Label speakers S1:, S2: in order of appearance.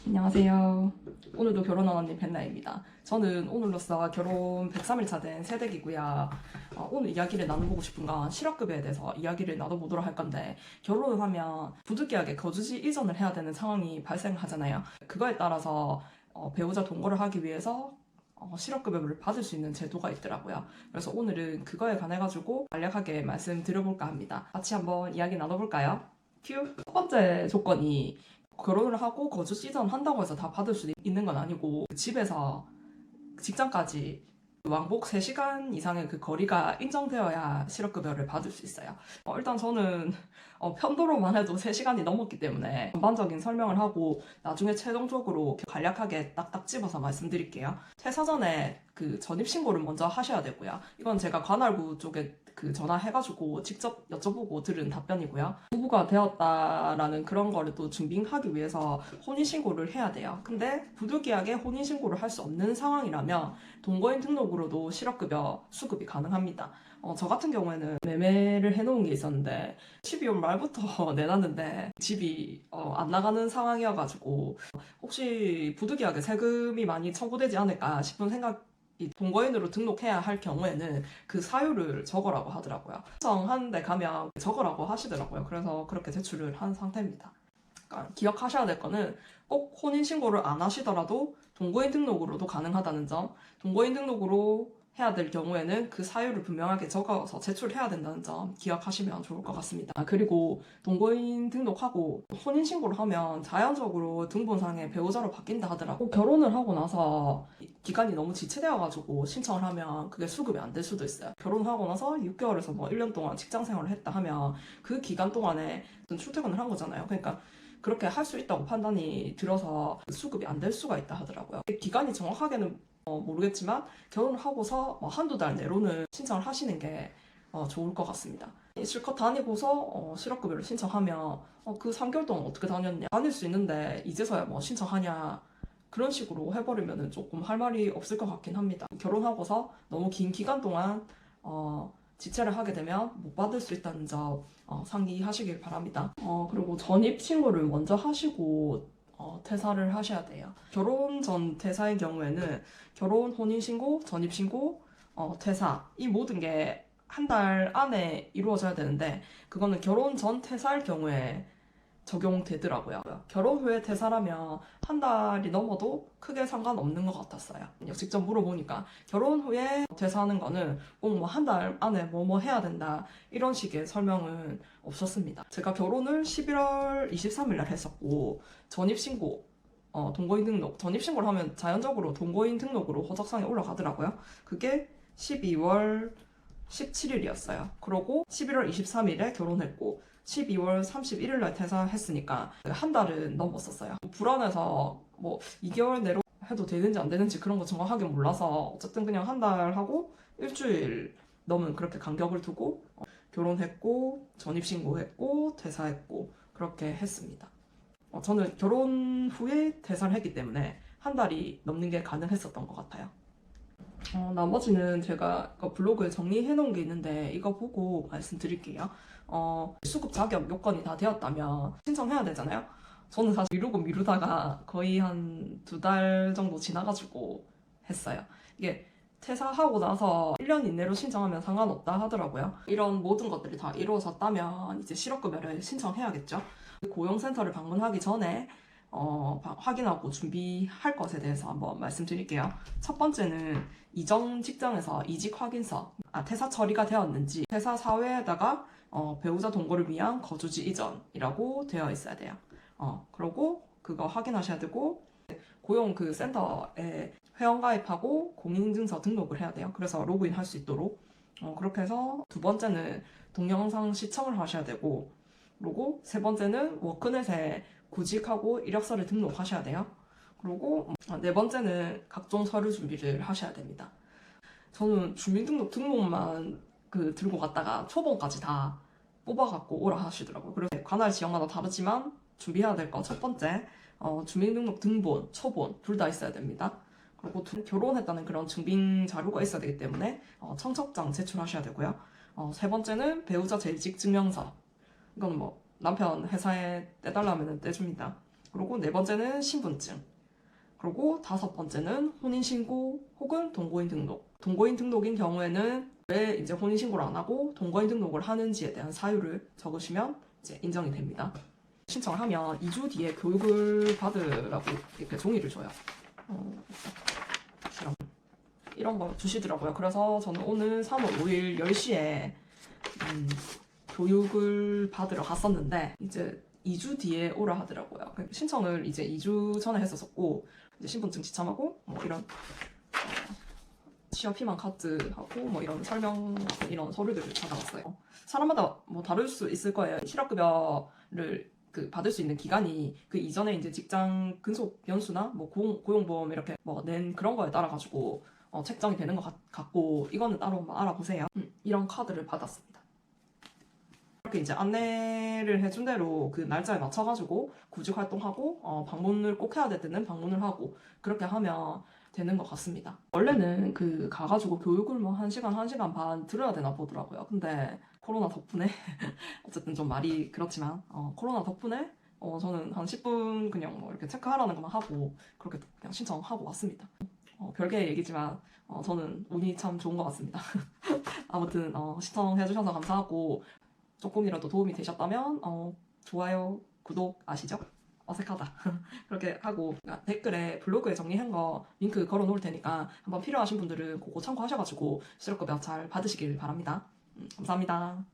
S1: 안녕하세요. 오늘도 결혼한 언니 벤나입니다. 저는 오늘로써 결혼 103일차 된 새댁이고요. 오늘 이야기를 나눠보고 싶은 건 실업급여에 대해서 이야기를 나눠보도록 할 건데, 결혼을 하면 부득이하게 거주지 이전을 해야 되는 상황이 발생하잖아요. 그거에 따라서 배우자 동거를 하기 위해서 실업급여를 받을 수 있는 제도가 있더라고요. 그래서 오늘은 그거에 관해가지고 간략하게 말씀드려볼까 합니다. 같이 한번 이야기 나눠볼까요? 큐! 첫 번째 조건이 결혼을 하고 거주 시전 한다고 해서 다 받을 수 있는 건 아니고, 집에서 직장까지 왕복 3시간 이상의 그 거리가 인정되어야 실업급여를 받을 수 있어요. 일단 저는 편도로만 해도 3시간이 넘었기 때문에 전반적인 설명을 하고 나중에 최종적으로 간략하게 딱딱 집어서 말씀드릴게요. 퇴사 전에 그 전입신고를 먼저 하셔야 되고요. 이건 제가 관할구 쪽에 전화해가지고 직접 여쭤보고 들은 답변이고요. 부부가 되었다라는 그런 거를 또 증빙하기 위해서 혼인신고를 해야 돼요. 근데 부득이하게 혼인신고를 할 수 없는 상황이라면 동거인 등록으로도 실업급여 수급이 가능합니다. 저 같은 경우에는 매매를 해놓은 게 있었는데 12월 말부터 내놨는데 집이 안 나가는 상황이어가지고 혹시 부득이하게 세금이 많이 청구되지 않을까 싶은 생각이, 동거인으로 등록해야 할 경우에는 그 사유를 적으라고 하더라고요. 신청한 데 가면 적으라고 하시더라고요. 그래서 그렇게 제출을 한 상태입니다. 그러니까 기억하셔야 될 거는 꼭 혼인신고를 안 하시더라도 동거인 등록으로도 가능하다는 점, 동거인 등록으로 해야 될 경우에는 그 사유를 분명하게 적어서 제출해야 된다는 점 기억하시면 좋을 것 같습니다. 그리고 동거인 등록하고 혼인신고를 하면 자연적으로 등본상에 배우자로 바뀐다 하더라고. 결혼을 하고 나서 기간이 너무 지체되어가지고 신청을 하면 그게 수급이 안 될 수도 있어요. 결혼하고 나서 6개월에서 뭐 1년 동안 직장생활을 했다 하면 그 기간 동안에 출퇴근을 한 거잖아요. 그러니까 그렇게 할 수 있다고 판단이 들어서 수급이 안 될 수가 있다 하더라고요. 기간이 정확하게는 모르겠지만 결혼을 하고서 한두 달 내로는 신청을 하시는 게 좋을 것 같습니다. 실컷 다니고서 실업급여를 신청하면 그 3개월 동안 어떻게 다녔냐, 다닐 수 있는데 이제서야 뭐 신청하냐, 그런 식으로 해버리면 조금 할 말이 없을 것 같긴 합니다. 결혼하고서 너무 긴 기간 동안 지체를 하게 되면 못 받을 수 있다는 점 상기하시길 바랍니다. 그리고 전입신고를 먼저 하시고 퇴사를 하셔야 돼요. 결혼 전 퇴사의 경우에는 결혼, 혼인신고, 전입신고, 퇴사, 이 모든 게 한 달 안에 이루어져야 되는데, 그거는 결혼 전 퇴사일 경우에 적용되더라고요. 결혼 후에 퇴사라면 한 달이 넘어도 크게 상관없는 것 같았어요. 직접 물어보니까 결혼 후에 퇴사하는 거는 꼭 뭐 한 달 안에 뭐 해야 된다, 이런 식의 설명은 없었습니다. 제가 결혼을 11월 23일 날 했었고, 전입신고, 동거인 등록, 전입신고를 하면 자연적으로 동거인 등록으로 호적상에 올라가더라고요. 그게 12월 17일이었어요. 그러고 11월 23일에 결혼했고 12월 31일 날 퇴사했으니까 한 달은 넘었었어요. 불안해서 뭐 2개월 내로 해도 되는지 안 되는지 그런 거 정확하게 몰라서 어쨌든 그냥 한 달 하고 일주일 넘은 그렇게 간격을 두고 결혼했고 전입신고했고 퇴사했고 그렇게 했습니다. 저는 결혼 후에 퇴사를 했기 때문에 한 달이 넘는 게 가능했었던 것 같아요. 나머지는 제가 블로그에 정리해 놓은 게 있는데 이거 보고 말씀드릴게요. 수급 자격 요건이 다 되었다면 신청해야 되잖아요. 저는 사실 미루다가 거의 한 2달 정도 지나가지고 했어요. 이게 퇴사하고 나서 1년 이내로 신청하면 상관없다 하더라고요. 이런 모든 것들이 다 이루어졌다면 이제 실업급여를 신청해야겠죠. 고용센터를 방문하기 전에 확인하고 준비할 것에 대해서 한번 말씀드릴게요. 첫 번째는 이전 직장에서 이직 확인서, 퇴사 처리가 되었는지, 퇴사 사회에다가 배우자 동거를 위한 거주지 이전이라고 되어 있어야 돼요. 그리고 그거 확인하셔야 되고, 고용 그 센터에 회원가입하고 공인인증서 등록을 해야 돼요. 그래서 로그인 할 수 있도록. 그렇게 해서 두 번째는 동영상 시청을 하셔야 되고, 그리고 세 번째는 워크넷에 구직하고 이력서를 등록하셔야 돼요. 그리고 네 번째는 각종 서류 준비를 하셔야 됩니다. 저는 주민등록 등록만 들고 갔다가 초본까지 다 뽑아갖고 오라 하시더라고요. 그래서 관할 지역마다 다르지만 준비해야 될 거 첫 번째, 주민등록 등본, 초본 둘 다 있어야 됩니다. 그리고 결혼했다는 그런 증빙 자료가 있어야 되기 때문에 청첩장 제출하셔야 되고요. 세 번째는 배우자 재직 증명서. 이거는 뭐 남편 회사에 떼달라면 떼줍니다. 그리고 네 번째는 신분증. 그리고 다섯 번째는 혼인신고 혹은 동거인 등록. 동거인 등록인 경우에는 왜 이제 혼인신고를 안 하고 동거인 등록을 하는지에 대한 사유를 적으시면 이제 인정이 됩니다. 신청을 하면 2주 뒤에 교육을 받으라고 이렇게 종이를 줘요. 이런 거 주시더라고요. 그래서 저는 오늘 3월 5일 10시에 교육을 받으러 갔었는데 이제 2주 뒤에 오라 하더라고요. 신청을 이제 2주 전에 했었고 이제 신분증 지참하고 뭐 이런 취업 희망 카드하고 뭐 이런 설명 이런 서류들을 받아왔어요. 사람마다 뭐 다를 수 있을 거예요. 실업급여를 받을 수 있는 기간이 그 이전에 이제 직장 근속 연수나 뭐 고용보험 이렇게 뭐 낸 그런 거에 따라 가지고 책정이 되는 것 같고 이거는 따로 한번 알아보세요. 이런 카드를 받았습니다. 이렇게 이제 안내를 해준 대로 그 날짜에 맞춰가지고 구직 활동하고 방문을 꼭 해야 될 때는 방문을 하고 그렇게 하면 되는 것 같습니다. 원래는 가가지고 교육을 뭐 1시간, 1시간 반 들어야 되나 보더라고요. 근데 코로나 덕분에 어쨌든 좀 말이 그렇지만 코로나 덕분에 저는 한 10분 그냥 뭐 이렇게 체크하라는 것만 하고 그렇게 그냥 신청하고 왔습니다. 별개의 얘기지만 저는 운이 참 좋은 것 같습니다. 아무튼 시청해주셔서 감사하고 조금이라도 도움이 되셨다면 좋아요, 구독 아시죠? 어색하다. 그렇게 하고 댓글에 블로그에 정리한 거 링크 걸어 놓을 테니까 한번 필요하신 분들은 그거 참고하셔가지고 실업급여 잘 받으시길 바랍니다. 감사합니다.